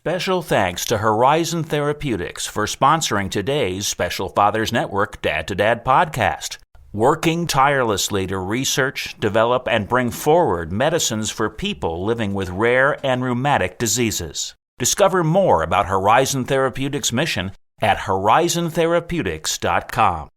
Special thanks to Horizon Therapeutics for sponsoring today's Special Fathers Network Dad to Dad podcast. Working tirelessly to research, develop, and bring forward medicines for people living with rare and rheumatic diseases. Discover more about Horizon Therapeutics' mission at horizontherapeutics.com.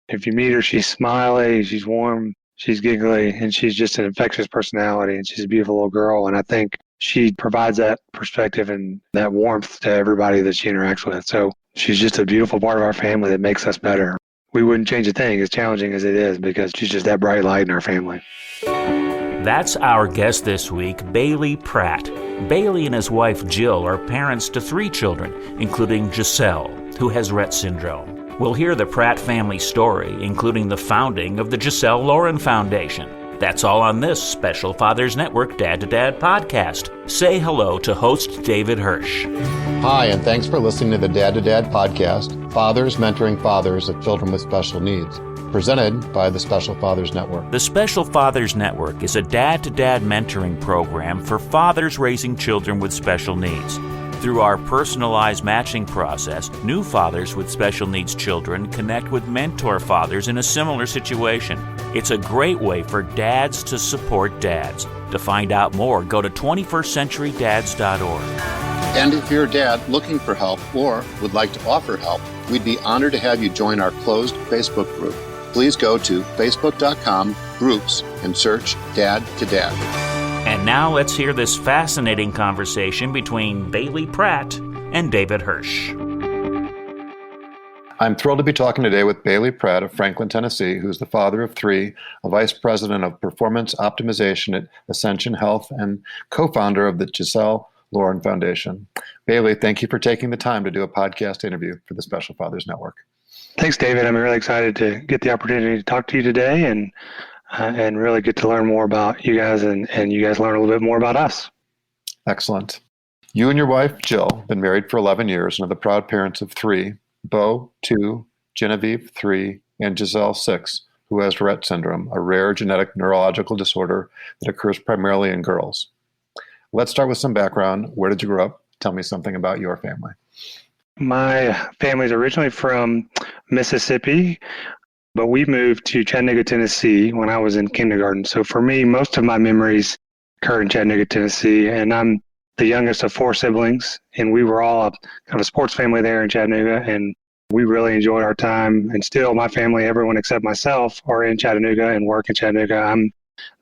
If you meet her, she's smiley, she's warm, she's giggly, and she's just an infectious personality, and she's a beautiful little girl. And I think she provides that perspective and that warmth to everybody that she interacts with. So she's just a beautiful part of our family that makes us better. We wouldn't change a thing, as challenging as it is, because she's just that bright light in our family. That's our guest this week, Bailey Pratt. Bailey and his wife Jill are parents to 3 children, including Jiselle, who has Rett Syndrome. We'll hear the Pratt family story, including the founding of the Jiselle Lauren Foundation. That's all on this Special Fathers Network Dad to Dad podcast. Say hello to host David Hirsch. Hi, and thanks for listening to the Dad to Dad podcast, Fathers Mentoring Fathers of Children with Special Needs, presented by the Special Fathers Network. The Special Fathers Network is a dad to dad mentoring program for fathers raising children with special needs. Through our personalized matching process, new fathers with special needs children connect with mentor fathers in a similar situation. It's a great way for dads to support dads. To find out more, go to 21stcenturydads.org. And if you're a dad looking for help or would like to offer help, we'd be honored to have you join our closed Facebook group. Please go to facebook.com/groups and search Dad to Dad. And now let's hear this fascinating conversation between Bailey Pratt and David Hirsch. I'm thrilled to be talking today with Bailey Pratt of Franklin, Tennessee, who's the father of 3, a vice president of performance optimization at Ascension Health, and co-founder of the Jiselle Lauren Foundation. Bailey, thank you for taking the time to do a podcast interview for the Special Fathers Network. Thanks, David. I'm really excited to get the opportunity to talk to you today and really get to learn more about you guys and you guys learn a little bit more about us. Excellent. You and your wife, Jill, have been married for 11 years and are the proud parents of 3, Beau, 2, Genevieve, 3, and Jiselle, 6, who has Rett Syndrome, a rare genetic neurological disorder that occurs primarily in girls. Let's start with some background. Where did you grow up? Tell me something about your family. My family is originally from Mississippi, but we moved to Chattanooga, Tennessee when I was in kindergarten. So for me, most of my memories occur in Chattanooga, Tennessee, and I'm the youngest of 4 siblings, and we were all kind of a sports family there in Chattanooga, and we really enjoyed our time. And still, my family, everyone except myself, are in Chattanooga and work in Chattanooga. I'm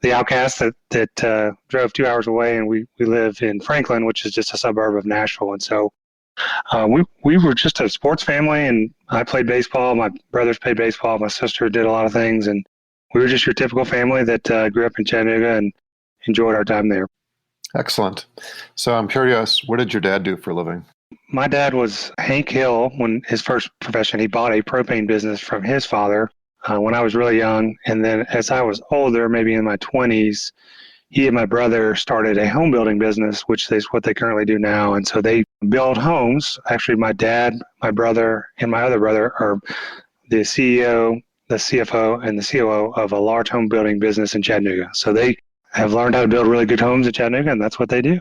the outcast that drove 2 hours away, and we live in Franklin, which is just a suburb of Nashville. And so we were just a sports family, and I played baseball. My brothers played baseball. My sister did a lot of things, and we were just your typical family that grew up in Chattanooga and enjoyed our time there. Excellent. So I'm curious, what did your dad do for a living? My dad was Hank Hill. When his first profession, he bought a propane business from his father when I was really young. And then as I was older, maybe in my 20s, he and my brother started a home building business, which is what they currently do now. And so they build homes. Actually, my dad, my brother, and my other brother are the CEO, the CFO, and the COO of a large home building business in Chattanooga. So they have learned how to build really good homes in Chattanooga, and that's what they do.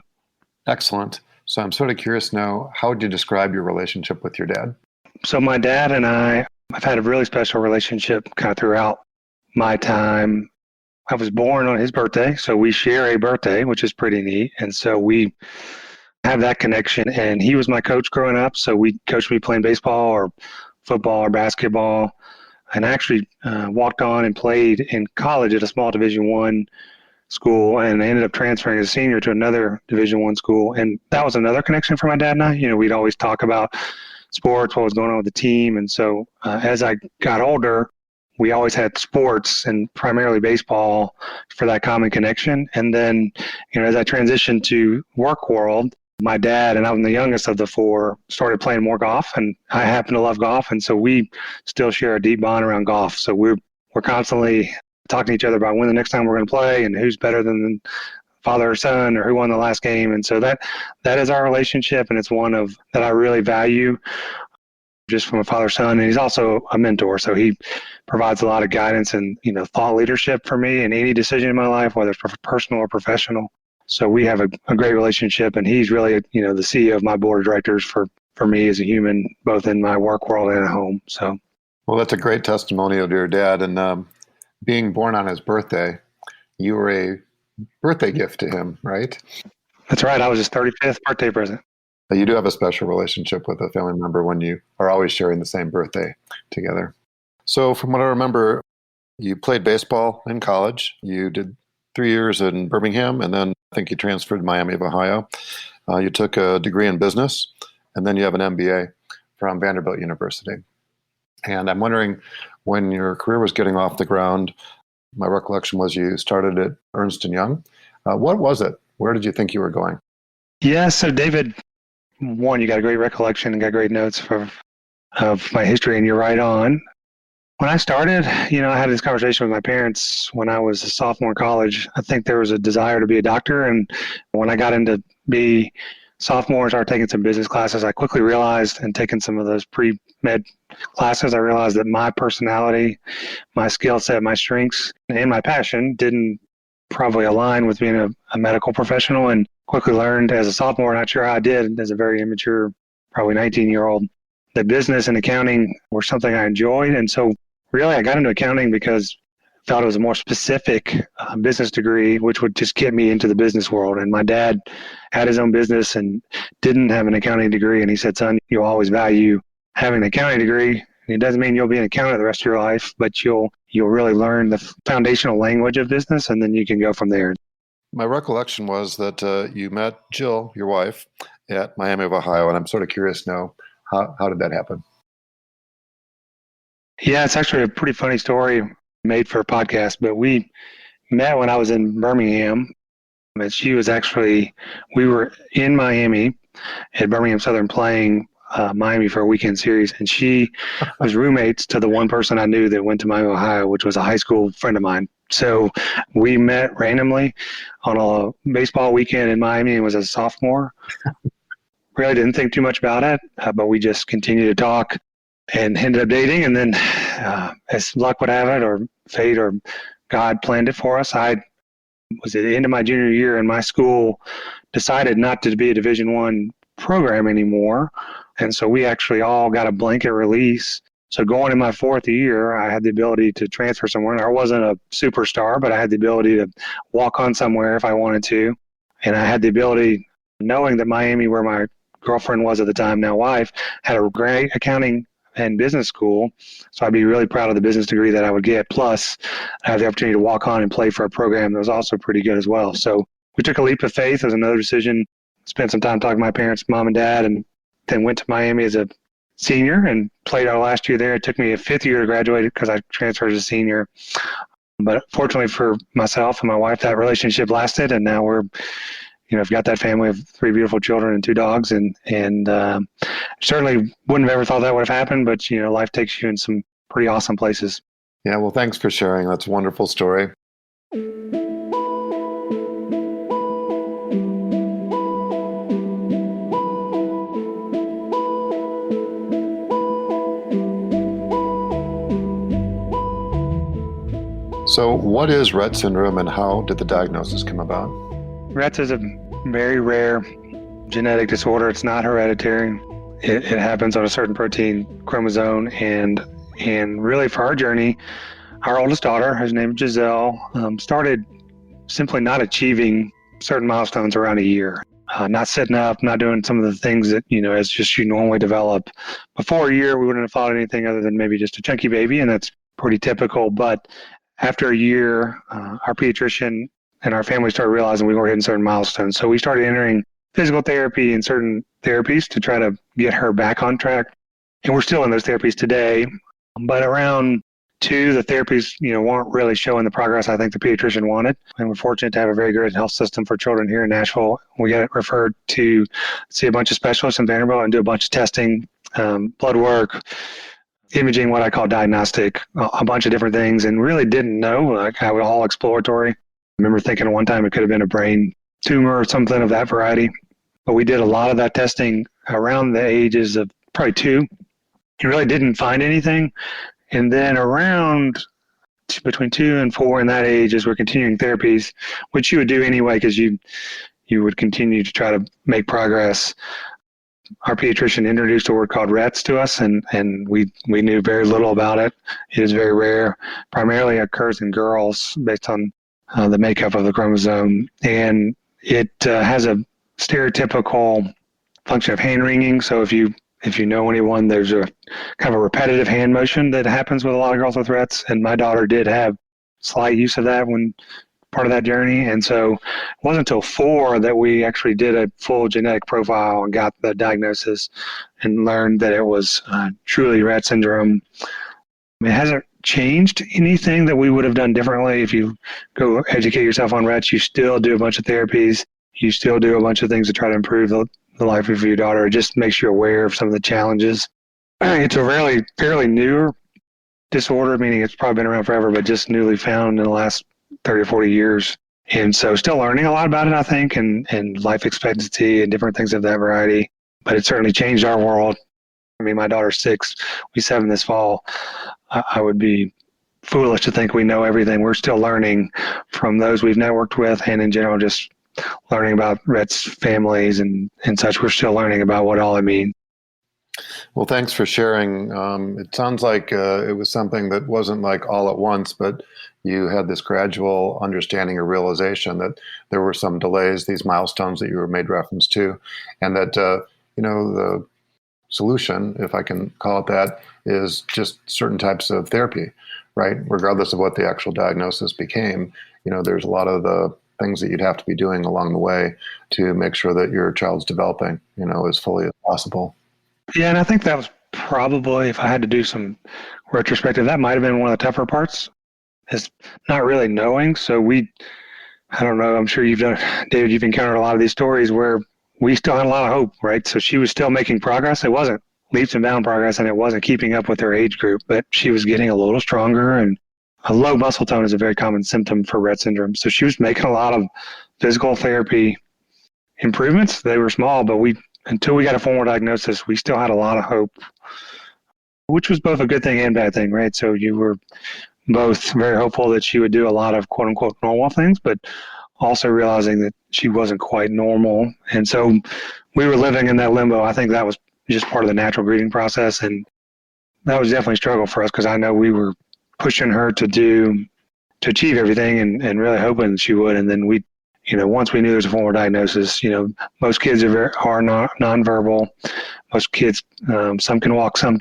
Excellent. So I'm sort of curious now, how would you describe your relationship with your dad? So my dad and I've had a really special relationship kind of throughout my time. I was born on his birthday, so we share a birthday, which is pretty neat. And so we have that connection. And he was my coach growing up, so we coached me playing baseball or football or basketball. And I actually walked on and played in college at a small Division I school, and I ended up transferring as a senior to another Division I school. And that was another connection for my dad and I. You know, we'd always talk about sports, what was going on with the team. And so as I got older, we always had sports and primarily baseball for that common connection. And then, you know, as I transitioned to work world, my dad, and I'm the youngest of the 4, started playing more golf, and I happen to love golf. And so we still share a deep bond around golf. So we're constantly talking to each other about when the next time we're going to play and who's better than father or son or who won the last game. And so that is our relationship, and it's one that I really value just from a father-son. And he's also a mentor, so he provides a lot of guidance and, you know, thought leadership for me in any decision in my life, whether it's personal or professional. So we have a great relationship, and he's really, the CEO of my board of directors for me as a human, both in my work world and at home. So, well, that's a great testimonial to your dad. And being born on his birthday, you were a birthday gift to him, right? That's right. I was his 35th birthday present. You do have a special relationship with a family member when you are always sharing the same birthday together. So from what I remember, you played baseball in college. You did 3 years in Birmingham, and then I think you transferred to Miami of Ohio. You took a degree in business, and then you have an MBA from Vanderbilt University. And I'm wondering, when your career was getting off the ground, my recollection was you started at Ernst & Young. What was it? Where did you think you were going? Yeah, so David, one, you got a great recollection and got great notes of my history, and you're right on. When I started, I had this conversation with my parents when I was a sophomore in college. I think there was a desire to be a doctor, and when I got into be sophomore and started taking some business classes, I quickly realized, and taking some of those pre-med classes, I realized that my personality, my skill set, my strengths, and my passion didn't probably align with being a medical professional, and quickly learned as a sophomore, not sure how I did as a very immature, probably 19-year-old, that business and accounting were something I enjoyed. And so really I got into accounting because I felt it was a more specific business degree, which would just get me into the business world. And my dad had his own business and didn't have an accounting degree. And he said, son, you'll always value having an accounting degree. It doesn't mean you'll be an accountant the rest of your life, but you'll really learn the foundational language of business, and then you can go from there. My recollection was that you met Jill, your wife, at Miami of Ohio, and I'm sort of curious now, how did that happen? Yeah, it's actually a pretty funny story made for a podcast, but we met when I was in Birmingham, and we were in Miami at Birmingham Southern playing Miami for a weekend series, and she was roommates to the one person I knew that went to Miami, Ohio, which was a high school friend of mine. So we met randomly on a baseball weekend in Miami, and was a sophomore. Really didn't think too much about it, but we just continued to talk and ended up dating. And then as luck would have it, or fate or God planned it for us, I was at the end of my junior year, and my school decided not to be a Division I program anymore. And so we actually all got a blanket release. So going in my fourth year, I had the ability to transfer somewhere. I wasn't a superstar, but I had the ability to walk on somewhere if I wanted to. And I had the ability, knowing that Miami, where my girlfriend was at the time, now wife, had a great accounting and business school. So I'd be really proud of the business degree that I would get. Plus, I had the opportunity to walk on and play for a program that was also pretty good as well. So we took a leap of faith. It was another decision. Spent some time talking to my parents, mom and dad, and then went to Miami as a senior and played our last year there. It took me a fifth year to graduate because I transferred as a senior. But fortunately for myself and my wife, that relationship lasted, and now we're, I've got that family of 3 beautiful children and 2 dogs, and certainly wouldn't have ever thought that would have happened, but life takes you in some pretty awesome places. Yeah, well, thanks for sharing. That's a wonderful story. So what is Rett syndrome, and how did the diagnosis come about? Rett is a very rare genetic disorder. It's not hereditary. It happens on a certain protein chromosome, and really for our journey, our oldest daughter, her name is Jiselle, started simply not achieving certain milestones around a year. Not sitting up, not doing some of the things that, as just you normally develop. Before a year, we wouldn't have thought anything other than maybe just a chunky baby, and that's pretty typical. But after a year, our pediatrician and our family started realizing we weren't hitting certain milestones. So we started entering physical therapy and certain therapies to try to get her back on track. And we're still in those therapies today. But around 2, the therapies, weren't really showing the progress I think the pediatrician wanted. And we're fortunate to have a very good health system for children here in Nashville. We got referred to see a bunch of specialists in Vanderbilt and do a bunch of testing, blood work, imaging, what I call diagnostic, a bunch of different things, and really didn't know, like I was all exploratory. I remember thinking at one time it could have been a brain tumor or something of that variety. But we did a lot of that testing around the ages of probably 2. You really didn't find anything. And then around between 2 and 4 in that age as we're continuing therapies, which you would do anyway because you would continue to try to make progress. Our pediatrician introduced a word called Rett's to us, and we knew very little about it. It is very rare, primarily occurs in girls based on the makeup of the chromosome, and it has a stereotypical function of hand wringing. So if you know anyone, there's a kind of a repetitive hand motion that happens with a lot of girls with Rett's, and my daughter did have slight use of that when part of that journey. And so it wasn't until 4 that we actually did a full genetic profile and got the diagnosis and learned that it was truly Rett syndrome. It hasn't changed anything that we would have done differently. If you go educate yourself on Rett's, you still do a bunch of therapies. You still do a bunch of things to try to improve the life of your daughter. It just makes you aware of some of the challenges. It's a fairly newer disorder, meaning it's probably been around forever, but just newly found in the last 30 or 40 years. And so still learning a lot about it, I think, and life expectancy and different things of that variety. But it certainly changed our world. I mean, my daughter's 6, we'll be 7 this fall. I would be foolish to think we know everything. We're still learning from those we've networked with, and in general, just learning about Rett's families and such. We're still learning about what all it means. Well, thanks for sharing. It sounds like it was something that wasn't like all at once, but you had this gradual understanding or realization that there were some delays, these milestones that you were made reference to, and that, the solution, if I can call it that, is just certain types of therapy, right? Regardless of what the actual diagnosis became, there's a lot of the things that you'd have to be doing along the way to make sure that your child's developing, as fully as possible. Yeah, and I think that was probably, if I had to do some retrospective, that might have been one of the tougher parts, is not really knowing. So I don't know, I'm sure David, you've encountered a lot of these stories where we still had a lot of hope, right? So she was still making progress. It wasn't leaps and bound progress, and it wasn't keeping up with her age group, but she was getting a little stronger, and a low muscle tone is a very common symptom for Rett syndrome. So she was making a lot of physical therapy improvements. They were small, but until we got a formal diagnosis, we still had a lot of hope, which was both a good thing and bad thing, right? So you were both very hopeful that she would do a lot of quote unquote normal things, but also realizing that she wasn't quite normal. And so we were living in that limbo. I think that was just part of the natural breeding process. And that was definitely a struggle for us, because I know we were pushing her to achieve everything and really hoping she would. And then once we knew there was a formal diagnosis, most kids are nonverbal. Most kids, some can walk, some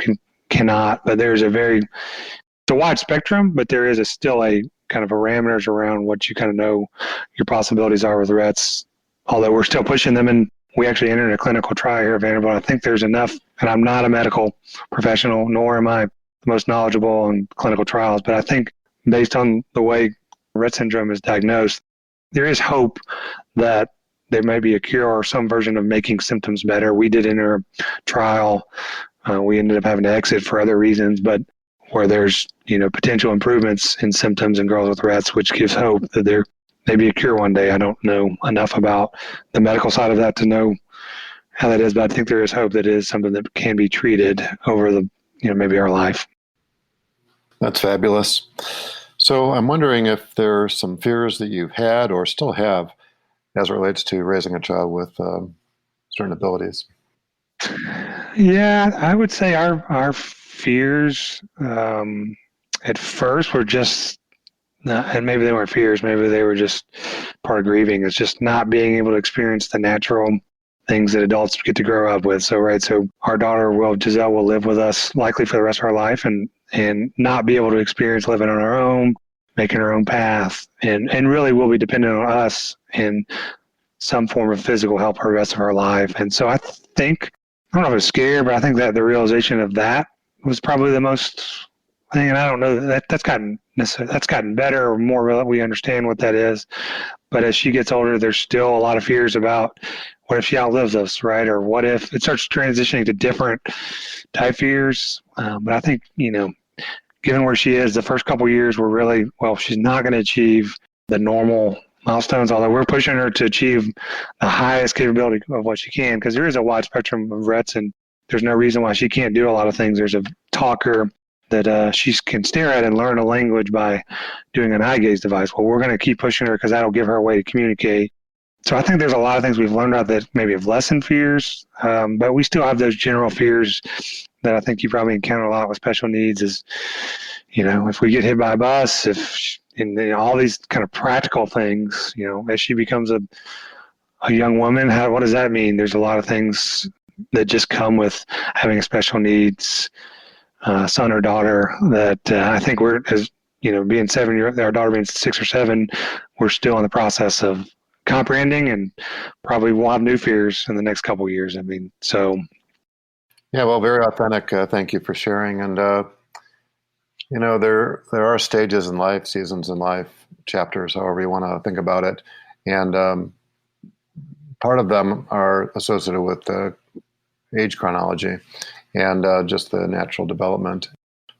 cannot, but it's a wide spectrum, but there is still a kind of parameters around what you kind of know your possibilities are with Rett's, although we're still pushing them. And we actually entered a clinical trial here at Vanderbilt. I think there's enough, and I'm not a medical professional, nor am I the most knowledgeable on clinical trials, but I think based on the way Rett syndrome is diagnosed, there is hope that there may be a cure or some version of making symptoms better. We did enter a trial. We ended up having to exit for other reasons, but where there's, potential improvements in symptoms in girls with Rett's, which gives hope that there may be a cure one day. I don't know enough about the medical side of that to know how that is, but I think there is hope that it is something that can be treated over maybe our life. That's fabulous. So I'm wondering if there are some fears that you've had or still have as it relates to raising a child with certain abilities. Yeah, I would say our fears at first were just, and maybe they weren't fears, maybe they were just part of grieving. It's just not being able to experience the natural things that adults get to grow up with. So our daughter, Jiselle, will live with us likely for the rest of our life and not be able to experience living on our own, making our own path, and really will be dependent on us in some form of physical help for the rest of our life. And so I think, I don't know if it's scary, but I think that the realization of that was probably the most thing. And I don't know that's gotten better or more. We understand what that is. But as she gets older, there's still a lot of fears about what if she outlives us, right? Or what if it starts transitioning to different type fears. But I think, given where she is, the first couple of years were really, she's not going to achieve the normal milestones, although we're pushing her to achieve the highest capability of what she can, because there is a wide spectrum of Rett's, and there's no reason why she can't do a lot of things. There's a talker, that she can stare at and learn a language by doing an eye gaze device. Well, we're going to keep pushing her because that'll give her a way to communicate. So I think there's a lot of things we've learned about that maybe have lessened fears, but we still have those general fears that I think you probably encounter a lot with special needs is, if we get hit by a bus, and all these kind of practical things, as she becomes a young woman, what does that mean? There's a lot of things that just come with having a special needs son or daughter that I think we're, as being 7 years, our daughter being 6 or 7, we're still in the process of comprehending, and probably we'll have new fears in the next couple of years. Yeah, well, very authentic. Thank you for sharing. And there are stages in life, seasons in life, chapters, however you want to think about it, and part of them are associated with the age chronology and just the natural development.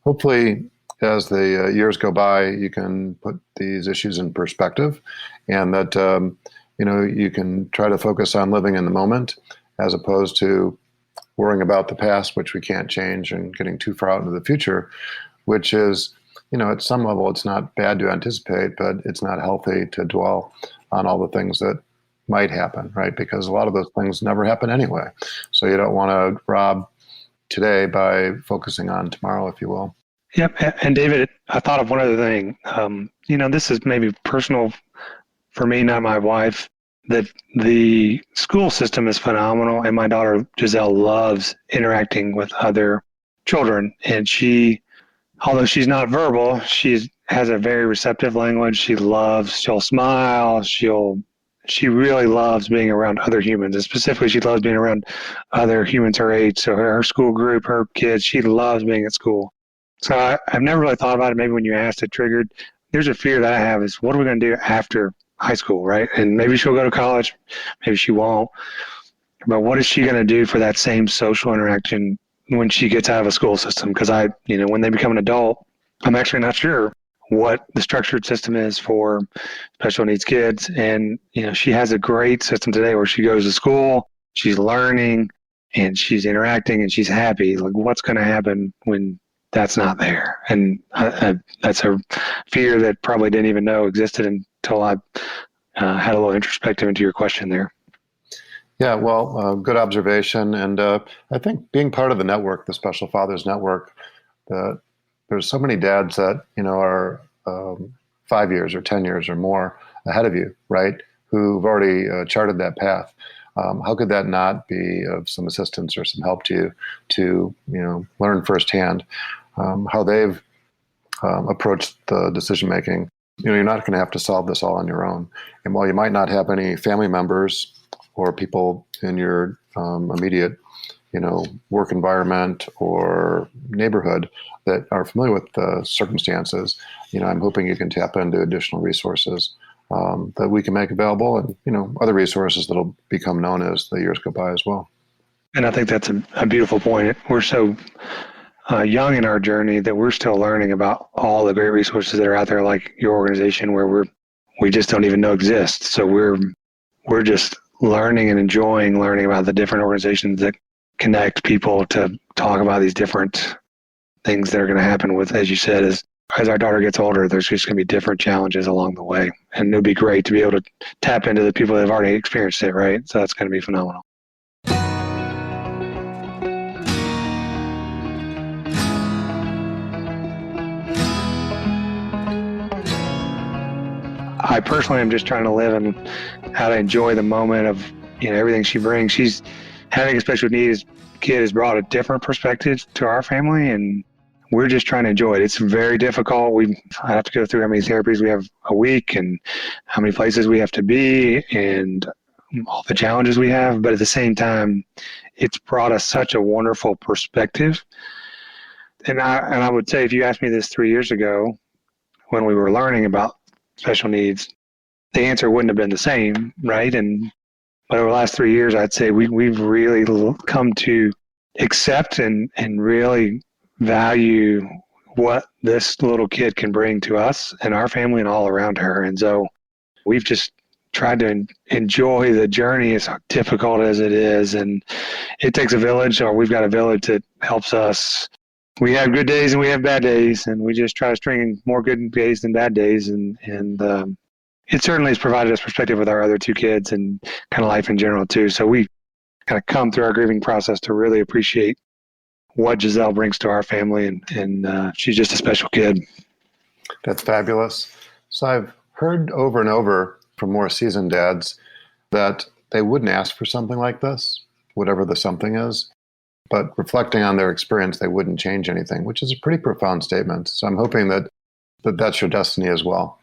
Hopefully, as the years go by, you can put these issues in perspective, and that you can try to focus on living in the moment as opposed to worrying about the past, which we can't change, and getting too far out into the future, which is, at some level, it's not bad to anticipate, but it's not healthy to dwell on all the things that might happen, right? Because a lot of those things never happen anyway. So you don't want to rob today by focusing on tomorrow, if you will. Yep. And David, I thought of one other thing. This is maybe personal for me, not my wife, that the school system is phenomenal. And my daughter, Jiselle, loves interacting with other children. And although she's not verbal, she has a very receptive language. She'll smile. She really loves being around other humans. And specifically, she loves being around other humans her age. So her school group, her kids, she loves being at school. So I've never really thought about it. Maybe when you asked, it triggered. There's a fear that I have is, what are we going to do after high school, right? And maybe she'll go to college, maybe she won't. But what is she going to do for that same social interaction when she gets out of a school system? Because when they become an adult, I'm actually not sure what the structured system is for special needs kids. And, she has a great system today where she goes to school, she's learning, and she's interacting, and she's happy. Like, what's going to happen when that's not there? And that's a fear that probably didn't even know existed until I had a little introspective into your question there. Yeah, well, good observation. And I think being part of the network, the Special Fathers Network, there's so many dads that, are 5 years or 10 years or more ahead of you, right, who've already charted that path. How could that not be of some assistance or some help to you to, learn firsthand how they've approached the decision-making? You're not going to have to solve this all on your own. And while you might not have any family members or people in your immediate, work environment or neighborhood that are familiar with the circumstances, I'm hoping you can tap into additional resources that we can make available, and, other resources that'll become known as the years go by as well. And I think that's a beautiful point. We're so young in our journey that we're still learning about all the great resources that are out there, like your organization, where we just don't even know exist. So we're just learning and enjoying learning about the different organizations that connect people to talk about these different things that are going to happen with, as you said, as our daughter gets older, there's just going to be different challenges along the way. And it would be great to be able to tap into the people that have already experienced it, right? So that's going to be phenomenal. I personally am just trying to live and how to enjoy the moment of, everything she brings. She's having a special needs kid has brought a different perspective to our family, and we're just trying to enjoy it. It's very difficult. I have to go through how many therapies we have a week and how many places we have to be and all the challenges we have. But at the same time, it's brought us such a wonderful perspective. And I would say, if you asked me this 3 years ago when we were learning about special needs, the answer wouldn't have been the same, right? But over the last 3 years, I'd say we've really come to accept and really value what this little kid can bring to us and our family and all around her. And so we've just tried to enjoy the journey, as difficult as it is. And it takes a village, or we've got a village that helps us we have good days and we have bad days, and we just try to string more good days than bad days. And it certainly has provided us perspective with our other two kids and kind of life in general too. So we kind of come through our grieving process to really appreciate what Jiselle brings to our family, and she's just a special kid. That's fabulous. So I've heard over and over from more seasoned dads that they wouldn't ask for something like this, whatever the something is. But reflecting on their experience, they wouldn't change anything, which is a pretty profound statement. So I'm hoping that that's your destiny as well,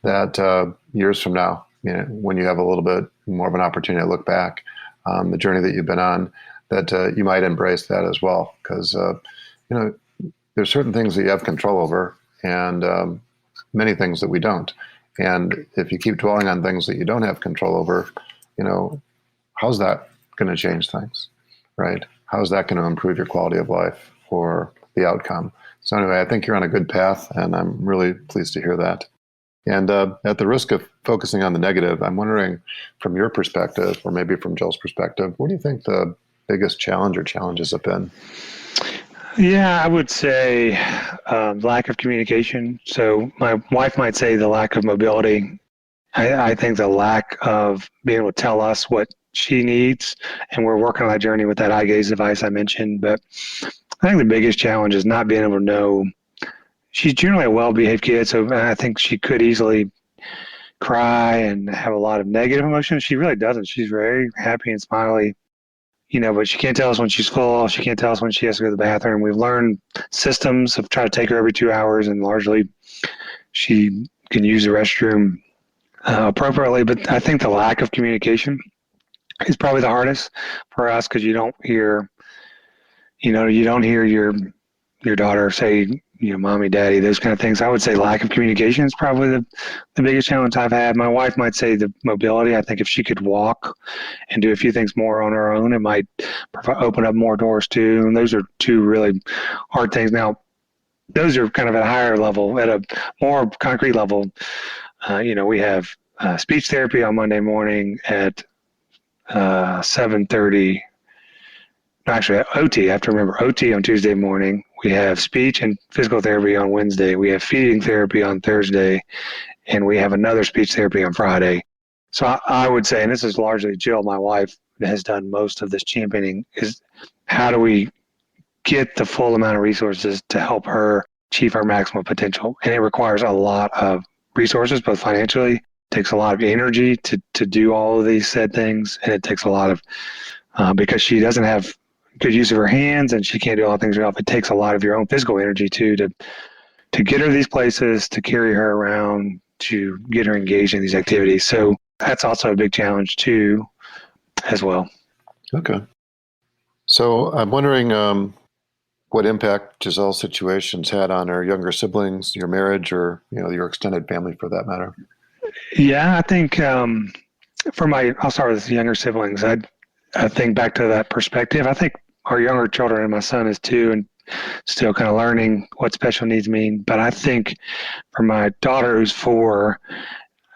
that years from now, when you have a little bit more of an opportunity to look back the journey that you've been on, that you might embrace that as well. Because, there's certain things that you have control over and many things that we don't. And if you keep dwelling on things that you don't have control over, how's that going to change things, right? How's that going to improve your quality of life or the outcome? So anyway, I think you're on a good path, and I'm really pleased to hear that. And at the risk of focusing on the negative, I'm wondering, from your perspective, or maybe from Jill's perspective, what do you think the biggest challenge or challenges have been? Yeah, I would say lack of communication. So my wife might say the lack of mobility. I think the lack of being able to tell us what she needs, and we're working on that journey with that eye gaze device I mentioned. But I think the biggest challenge is not being able to know. She's generally a well-behaved kid, so I think she could easily cry and have a lot of negative emotions. She really doesn't. She's very happy and smiley, but she can't tell us when she's full. She can't tell us when she has to go to the bathroom. We've learned systems of trying to take her every 2 hours, and largely she can use the restroom appropriately. But I think the lack of communication is probably the hardest for us, because you don't hear your daughter say, mommy, daddy, those kind of things. I would say lack of communication is probably the biggest challenge I've had. My wife might say the mobility. I think if she could walk and do a few things more on her own, it might open up more doors too. And those are two really hard things. Now, those are kind of at a higher level, at a more concrete level. We have speech therapy on Monday morning at 7:30. Actually, OT. I have to remember OT on Tuesday morning. We have speech and physical therapy on Wednesday. We have feeding therapy on Thursday, and we have another speech therapy on Friday. So I would say, and this is largely Jill, my wife, that has done most of this championing, is how do we get the full amount of resources to help her achieve her maximum potential? And it requires a lot of resources, both financially. It takes a lot of energy to do all of these said things, and it takes a lot of, because she doesn't have good use of her hands and she can't do all the things herself. It takes a lot of your own physical energy too to get her to these places, to carry her around, to get her engaged in these activities. So that's also a big challenge too, as well. Okay. So I'm wondering what impact Jiselle's situation's had on her younger siblings, your marriage, or your extended family for that matter. Yeah, I think I'll start with the younger siblings. I think back to that perspective. I think our younger children, and my son is 2 and still kind of learning what special needs mean. But I think for my daughter, who's 4,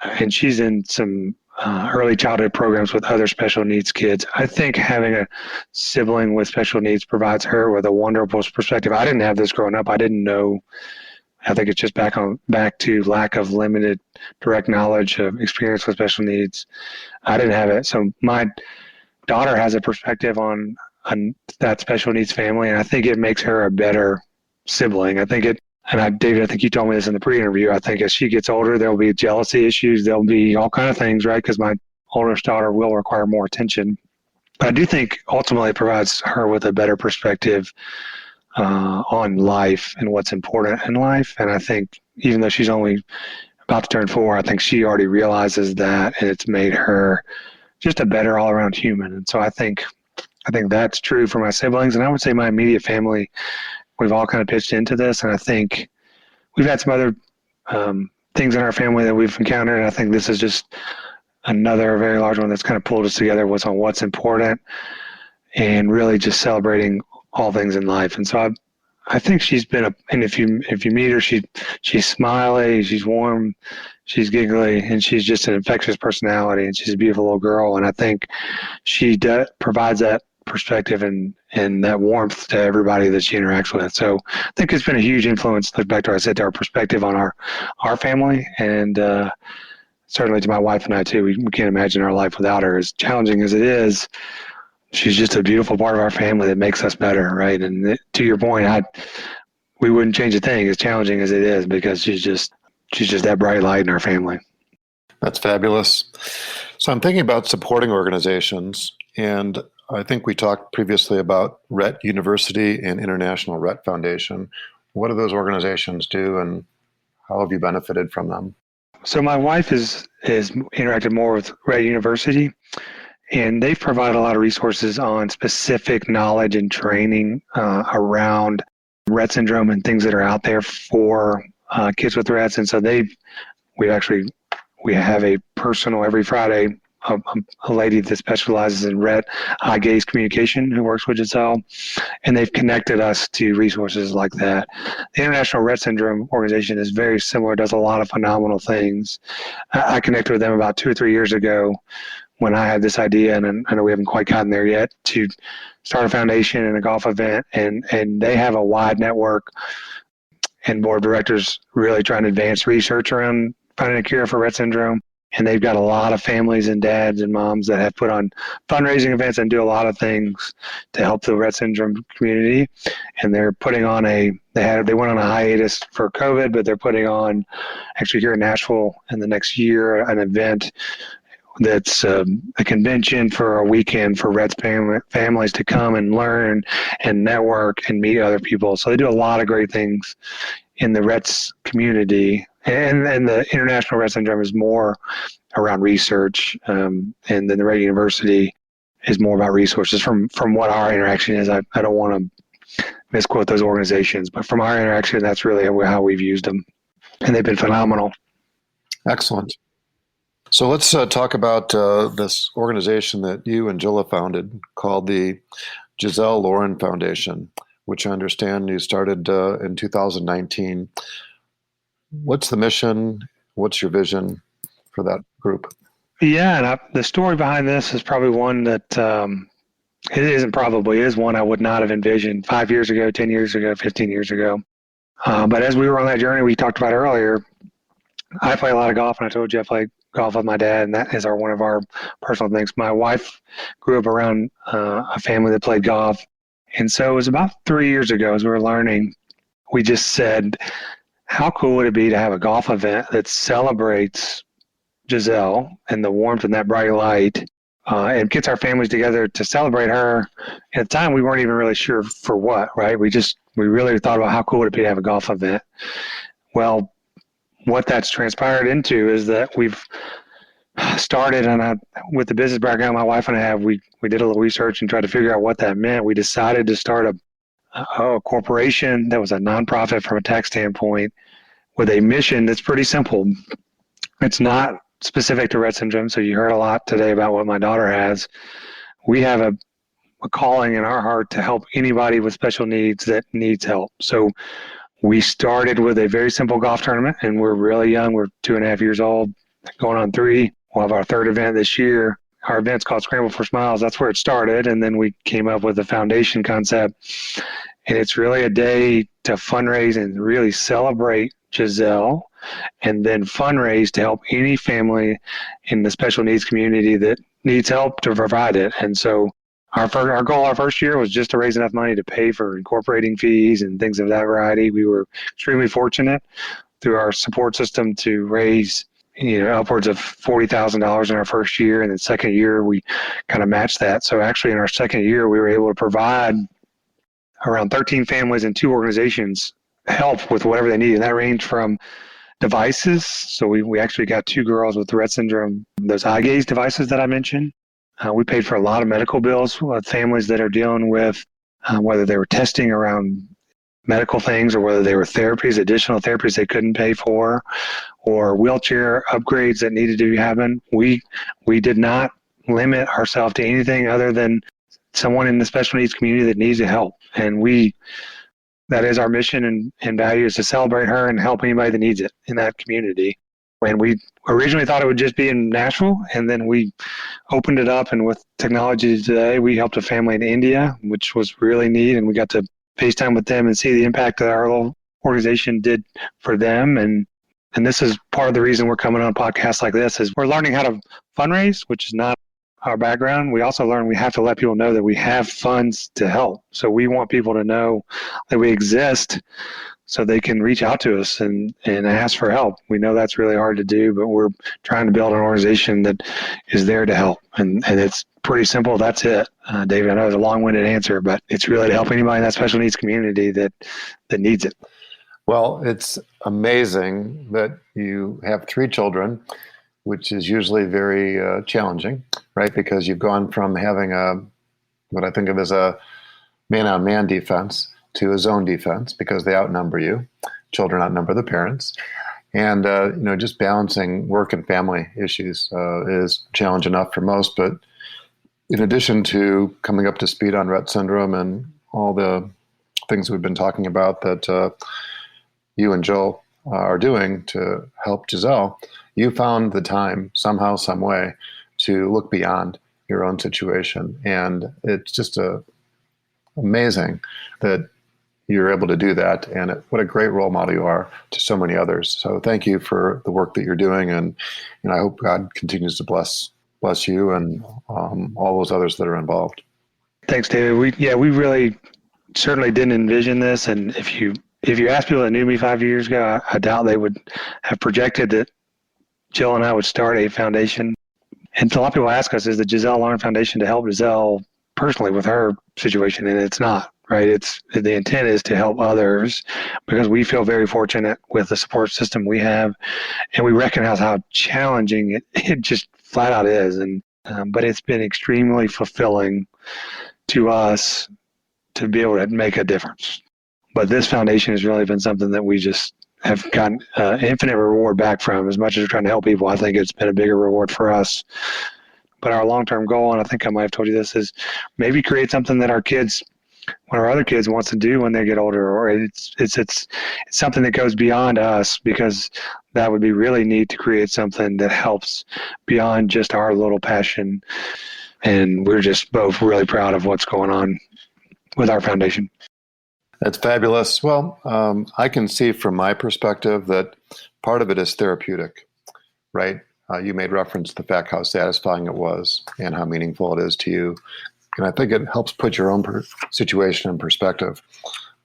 and she's in some early childhood programs with other special needs kids, I think having a sibling with special needs provides her with a wonderful perspective. I didn't have this growing up. I didn't know. I think it's just back to lack of limited direct knowledge of experience with special needs. I didn't have it. So my daughter has a perspective on that special needs family, and I think it makes her a better sibling. I think David, I think you told me this in the pre-interview. I think as she gets older, there'll be jealousy issues. There'll be all kind of things, right? Because my oldest daughter will require more attention. But I do think ultimately it provides her with a better perspective on life and what's important in life. And I think even though she's only about to turn 4, I think she already realizes that, and it's made her just a better all-around human. And so I think that's true for my siblings, and I would say my immediate family. We've all kind of pitched into this, and I think we've had some other things in our family that we've encountered, and I think this is just another very large one that's kind of pulled us together, was on what's important and really just celebrating all things in life. And so I think she's been and if you meet her, she's smiley, she's warm, she's giggly, and she's just an infectious personality, and she's a beautiful little girl. And I think she provides that perspective and that warmth to everybody that she interacts with. So I think it's been a huge influence. Look back to what I said, to our perspective on our family, and certainly to my wife and I too. We can't imagine our life without her. As challenging as it is, she's just a beautiful part of our family that makes us better, right? And to your point, we wouldn't change a thing, as challenging as it is, because she's just that bright light in our family. That's fabulous. So I'm thinking about supporting organizations, and I think we talked previously about Rett University and International Rett Foundation. What do those organizations do, and how have you benefited from them? So my wife is interacted more with Rett University, and they've provided a lot of resources on specific knowledge and training around Rett syndrome and things that are out there for kids with Retts. And so we have a personal every Friday, a lady that specializes in Rett eye gaze communication who works with Jiselle, and they've connected us to resources like that. The International Rett Syndrome organization is very similar, does a lot of phenomenal things. I connected with them about 2 or 3 years ago when I had this idea, and I know we haven't quite gotten there yet, to start a foundation and a golf event, and they have a wide network and board of directors really trying to advance research around finding a cure for Rett syndrome. And they've got a lot of families and dads and moms that have put on fundraising events and do a lot of things to help the Rett syndrome community. And they're putting on they went on a hiatus for COVID, but they're putting on, actually here in Nashville in the next year, an event that's a convention for a weekend for Rett's families to come and learn and network and meet other people. So they do a lot of great things in the Rett's community. And the International Rett Syndrome is more around research, and then the Rett University is more about resources. From what our interaction is, I don't want to misquote those organizations, but from our interaction, that's really how we've used them, and they've been phenomenal. Excellent. So let's talk about this organization that you and Jill have founded called the Jiselle Lauren Foundation, which I understand you started in 2019. What's the mission? What's your vision for that group? Yeah, and the story behind this is probably one that is one I would not have envisioned 5 years ago, 10 years ago, 15 years ago. But as we were on that journey we talked about earlier, I play a lot of golf, and I told you I play golf with my dad, and that is one of our personal things. My wife grew up around a family that played golf, and so it was about 3 years ago as we were learning, we just said, how cool would it be to have a golf event that celebrates Jiselle and the warmth and that bright light, and gets our families together to celebrate her. At the time, we weren't even really sure for what, right? We really thought about how cool would it be to have a golf event. Well, what that's transpired into is that we've started, and with the business background my wife and I have, we did a little research and tried to figure out what that meant. We decided to start a corporation that was a nonprofit from a tax standpoint with a mission that's pretty simple. It's not specific to Rett syndrome, so you heard a lot today about what my daughter has. We have a calling in our heart to help anybody with special needs that needs help. So we started with a very simple golf tournament, and we're really young. We're 2.5 years old, going on 3. We'll have our 3rd event this year. Our event's called Scramble for Smiles. That's where it started, and then we came up with the foundation concept. And it's really a day to fundraise and really celebrate Jiselle, and then fundraise to help any family in the special needs community that needs help to provide it. And so our goal our first year was just to raise enough money to pay for incorporating fees and things of that variety. We were extremely fortunate through our support system to raise upwards of $40,000 in our first year, and then second year we kind of matched that. So actually in our second year we were able to provide around 13 families and 2 organizations help with whatever they need, and that ranged from devices. So we actually got 2 girls with Rett syndrome, those eye gaze devices that I mentioned. We paid for a lot of medical bills with families that are dealing with whether they were testing around medical things or whether they were therapies, additional therapies they couldn't pay for, or wheelchair upgrades that needed to happen. We did not limit ourselves to anything other than someone in the special needs community that needs help. And that is our mission and value, is to celebrate her and help anybody that needs it in that community. And we originally thought it would just be in Nashville, and then we opened it up. And with technology today, we helped a family in India, which was really neat. And we got to FaceTime with them and see the impact that our little organization did for them. And this is part of the reason we're coming on podcasts like this is we're learning how to fundraise, which is not our background. We also learn we have to let people know that we have funds to help. So we want people to know that we exist so they can reach out to us and ask for help. We know that's really hard to do, but we're trying to build an organization that is there to help. And it's pretty simple. That's it. David, I know it's a long-winded answer, but it's really to help anybody in that special needs community that needs it. Well, it's amazing that you have 3 children, which is usually very challenging, right? Because you've gone from having what I think of as a man-on-man defense to a zone defense because they outnumber you. Children outnumber the parents. And, just balancing work and family issues is challenge enough for most. But in addition to coming up to speed on Rett syndrome and all the things we've been talking about that you and Joel are doing to help Jiselle, you found the time somehow, some way to look beyond your own situation. And it's just amazing that you're able to do that. And what a great role model you are to so many others. So thank you for the work that you're doing. And I hope God continues to bless you and all those others that are involved. Thanks, David. We really certainly didn't envision this. And if you asked people that knew me 5 years ago, I doubt they would have projected that Jill and I would start a foundation. And a lot of people ask us, is the Jiselle Lauren Foundation to help Jiselle personally with her situation? And it's not, right? It's the intent is to help others because we feel very fortunate with the support system we have. And we recognize how challenging it just flat out is. And but it's been extremely fulfilling to us to be able to make a difference. But this foundation has really been something that we just have gotten infinite reward back from. As much as we're trying to help people, I think it's been a bigger reward for us. But our long-term goal, and I think I might have told you this, is maybe create something that one of our other kids wants to do when they get older, or it's something that goes beyond us, because that would be really neat to create something that helps beyond just our little passion. And we're just both really proud of what's going on with our foundation. That's fabulous. Well, I can see from my perspective that part of it is therapeutic, right? You made reference to the fact how satisfying it was and how meaningful it is to you. And I think it helps put your own situation in perspective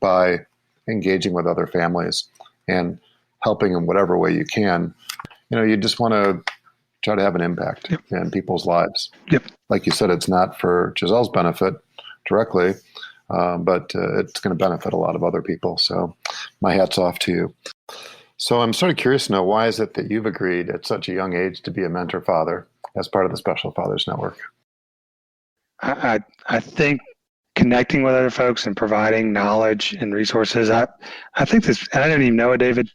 by engaging with other families and helping in whatever way you can. You just want to try to have an impact in people's lives. Yep. Like you said, it's not for Jiselle's benefit directly, but it's going to benefit a lot of other people. So my hat's off to you. So I'm sort of curious to know, why is it that you've agreed at such a young age to be a mentor father as part of the Special Fathers Network? I think connecting with other folks and providing knowledge and resources, I think this, and I didn't even know it, David,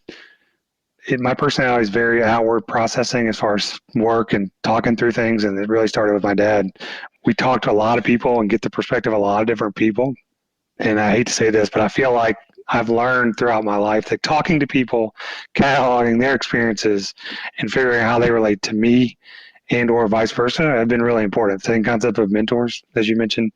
my personality is very outward processing as far as work and talking through things, and it really started with my dad. We talk to a lot of people and get the perspective of a lot of different people. And I hate to say this, but I feel like I've learned throughout my life that talking to people, cataloging their experiences, and figuring out how they relate to me and or vice versa have been really important. Same concept of mentors, as you mentioned.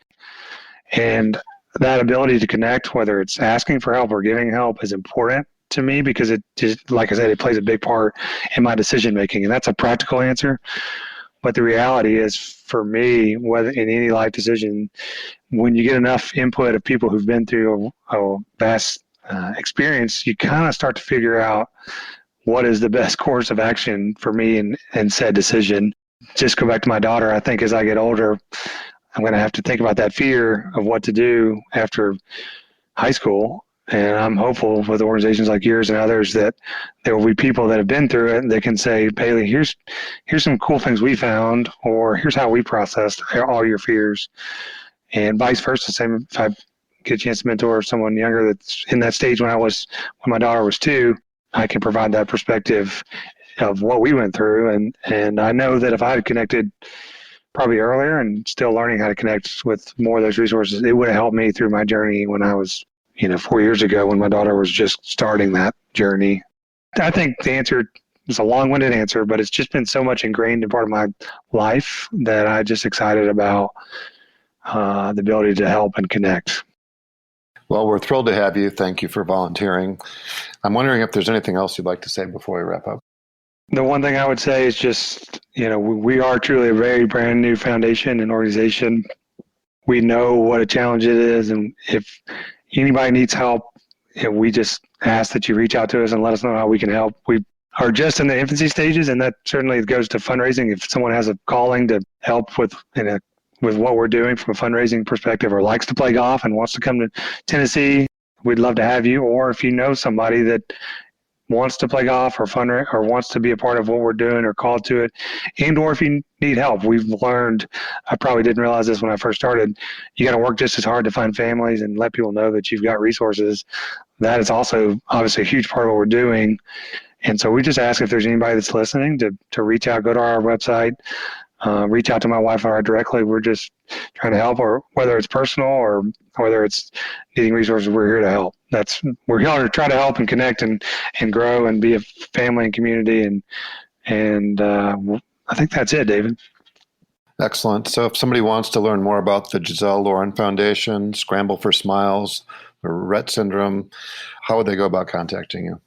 And that ability to connect, whether it's asking for help or giving help, is important to me because it just, like I said, it plays a big part in my decision making. And that's a practical answer. But the reality is, for me, whether in any life decision, when you get enough input of people who've been through a vast experience, you kind of start to figure out what is the best course of action for me and said decision. Just go back to my daughter. I think as I get older, I'm going to have to think about that fear of what to do after high school. And I'm hopeful with organizations like yours and others that there will be people that have been through it and they can say, Bailey, here's some cool things we found, or here's how we processed all your fears. And vice versa. Same if I get a chance to mentor someone younger that's in that stage when my daughter was 2, I can provide that perspective of what we went through. And I know that if I had connected probably earlier and still learning how to connect with more of those resources, it would have helped me through my journey when I was 4 years ago when my daughter was just starting that journey. I think the answer It's a long-winded answer, but it's just been so much ingrained in part of my life that I'm just excited about the ability to help and connect. Well, we're thrilled to have you. Thank you for volunteering. I'm wondering if there's anything else you'd like to say before we wrap up. The one thing I would say is just, we are truly a very brand new foundation and organization. We know what a challenge it is, and if anybody needs help, we just ask that you reach out to us and let us know how we can help. We are just in the infancy stages, and that certainly goes to fundraising. If someone has a calling to help with what we're doing from a fundraising perspective, or likes to play golf and wants to come to Tennessee, we'd love to have you. Or if you know somebody that wants to play golf or or wants to be a part of what we're doing or called to it, and or if you need help, we've learned, I probably didn't realize this when I first started, you got to work just as hard to find families and let people know that you've got resources. That is also obviously a huge part of what we're doing. And so we just ask if there's anybody that's listening to reach out, go to our website, reach out to my wife or I directly. We're just trying to help, or whether it's personal or whether it's needing resources, we're here to help. We're here to try to help and connect and grow and be a family and community. And I think that's it, David. Excellent. So if somebody wants to learn more about the Jiselle Lauren Foundation, Scramble for Smiles, or Rett Syndrome, how would they go about contacting you?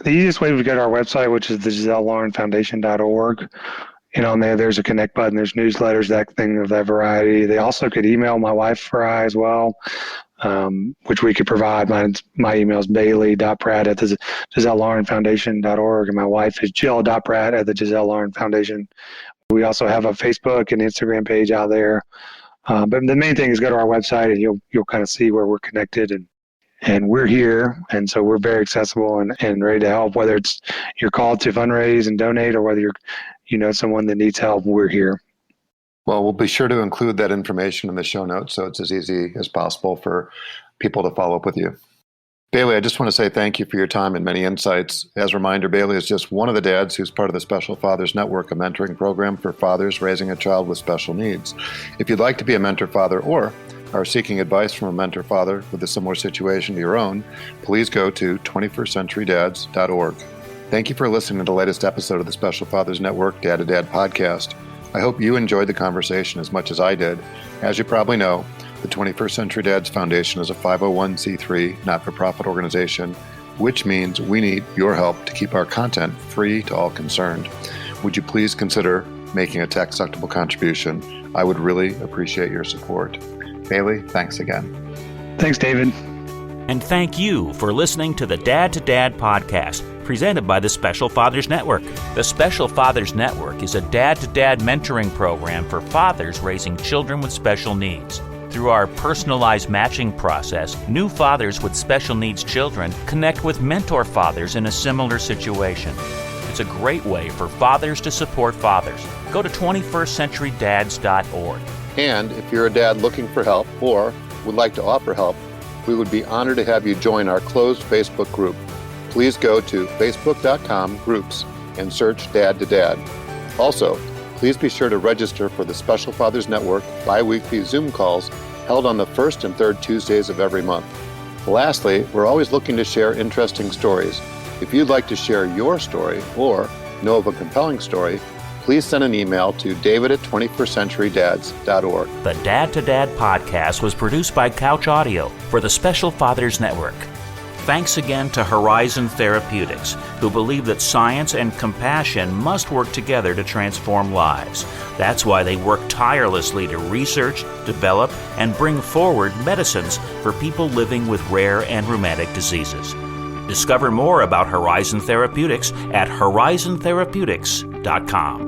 The easiest way would go to our website, which is the JiselleLaurenFoundation.org. And on there's a connect button, there's newsletters, that thing of that variety. They also could email my wife or I as well, which we could provide. My email is Bailey.Pratt at the JiselleLaurenFoundation.org, and my wife is Jill.Pratt at the Jiselle Lauren Foundation. We also have a Facebook and Instagram page out there. But the main thing is go to our website, and you'll kind of see where we're connected, and we're here. And so we're very accessible and ready to help, whether it's you're called to fundraise and donate, or whether you're someone that needs help, we're here. Well, we'll be sure to include that information in the show notes so it's as easy as possible for people to follow up with you. Bailey, I just want to say thank you for your time and many insights. As a reminder, Bailey is just one of the dads who's part of the Special Fathers Network, a mentoring program for fathers raising a child with special needs. If you'd like to be a mentor father or are seeking advice from a mentor father with a similar situation to your own, please go to 21stCenturyDads.org. Thank you for listening to the latest episode of the Special Fathers Network Dad to Dad podcast. I hope you enjoyed the conversation as much as I did. As you probably know, the 21st Century Dads Foundation is a 501c3 not-for-profit organization, which means we need your help to keep our content free to all concerned. Would you please consider making a tax-deductible contribution? I would really appreciate your support. Bailey, thanks again. Thanks, David. And thank you for listening to the Dad to Dad podcast, presented by the Special Fathers Network. The Special Fathers Network is a dad-to-dad mentoring program for fathers raising children with special needs. Through our personalized matching process, new fathers with special needs children connect with mentor fathers in a similar situation. It's a great way for fathers to support fathers. Go to 21stCenturyDads.org. And if you're a dad looking for help or would like to offer help, we would be honored to have you join our closed Facebook group. Please go to facebook.com/groups and search Dad to Dad. Also, please be sure to register for the Special Fathers Network bi-weekly Zoom calls held on the first and third Tuesdays of every month. Lastly, we're always looking to share interesting stories. If you'd like to share your story or know of a compelling story, please send an email to david@21stCenturyDads.org. The Dad to Dad podcast was produced by Couch Audio for the Special Fathers Network. Thanks again to Horizon Therapeutics, who believe that science and compassion must work together to transform lives. That's why they work tirelessly to research, develop, and bring forward medicines for people living with rare and rheumatic diseases. Discover more about Horizon Therapeutics at horizontherapeutics.com.